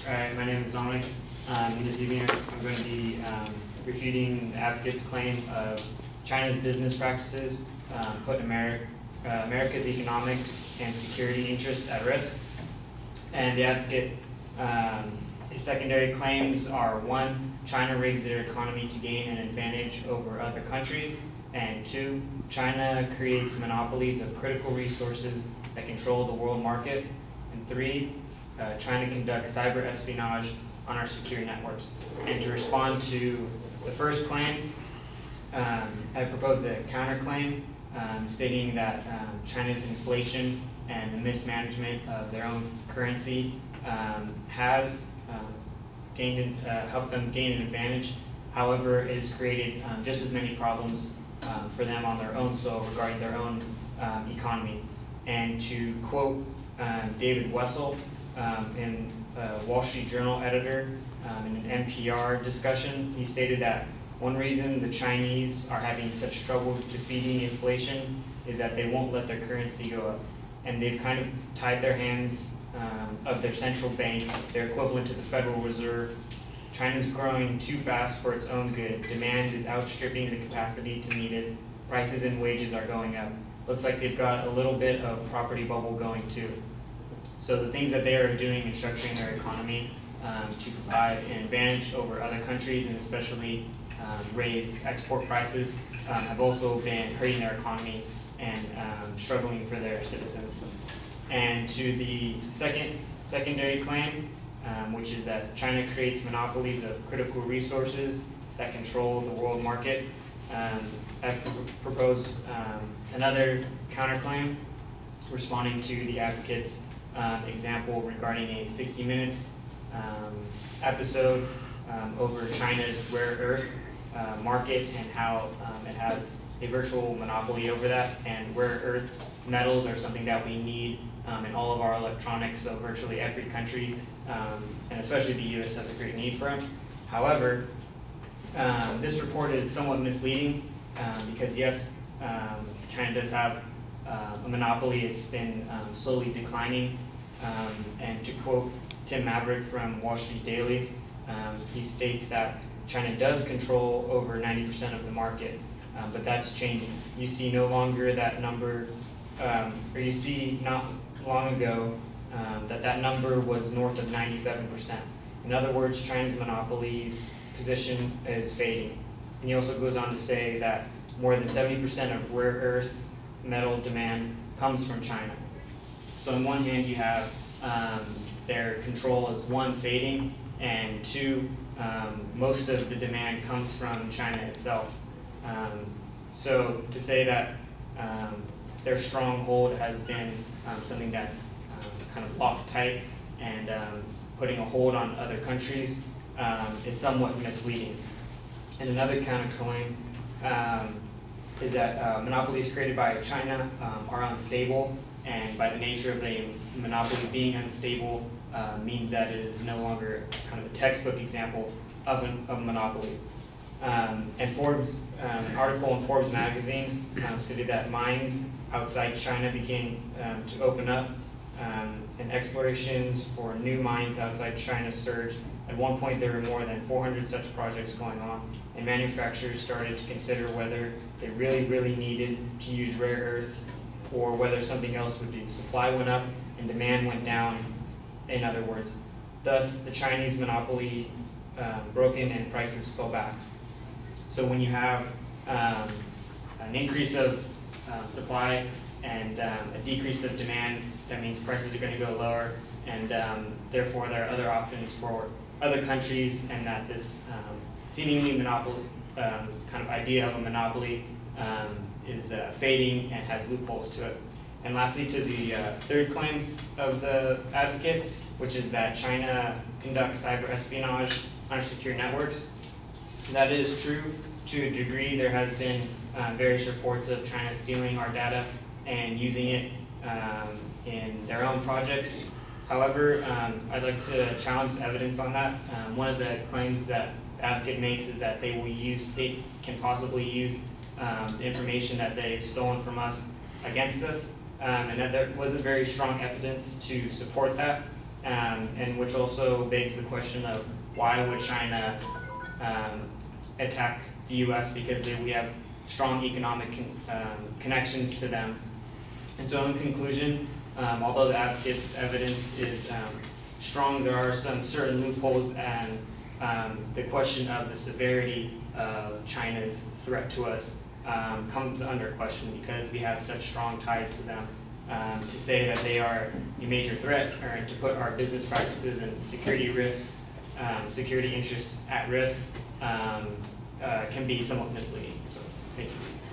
Alright, my name is Doninic. This evening I'm going to be refuting the advocate's claim of China's business practices put America's economic and security interests at risk. And the advocate, his secondary claims are: 1, China rigs their economy to gain an advantage over other countries, and 2, China creates monopolies of critical resources that control the world market, and 3, China conducts cyber espionage on our secure networks. And to respond to the first claim, I propose a counterclaim stating that China's inflation and the mismanagement of their own currency has helped them gain an advantage. However, it has created just as many problems for them on their own soil regarding their own economy. And to quote David Wessel, in Wall Street Journal editor, in an NPR discussion, he stated that one reason the Chinese are having such trouble defeating inflation is that they won't let their currency go up. And they've kind of tied their hands of their central bank, their equivalent to the Federal Reserve. China's growing too fast for its own good. Demand is outstripping the capacity to meet it. Prices and wages are going up. Looks like they've got a little bit of property bubble going too. So the things that they are doing in structuring their economy to provide an advantage over other countries, and especially raise export prices, have also been hurting their economy and struggling for their citizens. And to the secondary claim, which is that China creates monopolies of critical resources that control the world market, I've proposed another counterclaim responding to the advocate's example regarding a 60 Minutes episode over China's rare earth market and how it has a virtual monopoly over that, and rare earth metals are something that we need in all of our electronics, so virtually every country, and especially the US, has a great need for them. However, this report is somewhat misleading because yes, China does have a monopoly. It's been slowly declining, and to quote Tim Maverick from Wall Street Daily, he states that China does control over 90% of the market, but that's changing. You see no longer that number, or you see not long ago that number was north of 97%. In other words, China's monopoly's position is fading. And he also goes on to say that more than 70% of rare earth metal demand comes from China. So on one hand, you have their control is 1, fading, and 2, most of the demand comes from China itself. So to say that their stronghold has been something that's kind of locked tight and putting a hold on other countries is somewhat misleading. And another counterclaim is that monopolies created by China are unstable, and by the nature of a monopoly being unstable means that it is no longer kind of a textbook example of a monopoly. And Forbes, an article in Forbes magazine stated that mines outside China began to open up, and explorations for new mines outside China surged. At one point, there were more than 400 such projects going on, and manufacturers started to consider whether they really needed to use rare earths or whether something else would do. Supply went up and demand went down, in other words. Thus, the Chinese monopoly broken and prices fell back. So when you have an increase of supply and a decrease of demand, that means prices are going to go lower, and therefore there are other options for other countries, and that this seemingly monopoly kind of idea of a monopoly is fading and has loopholes to it. And lastly, to the third claim of the advocate, which is that China conducts cyber espionage on secure networks. That is true to a degree. There has been various reports of China stealing our data and using it in their own projects. However, I'd like to challenge the evidence on that. One of the claims that the advocate makes is that they can possibly use the information that they've stolen from us against us, and that there wasn't very strong evidence to support that. and which also begs the question of why would China attack the U.S. because we have strong economic connections to them. And so in conclusion, although the advocates' evidence is strong, there are some certain loopholes, and the question of the severity of China's threat to us comes under question because we have such strong ties to them. To say that they are a major threat or to put our business practices and security risks, security interests at risk can be somewhat misleading. So, thank you.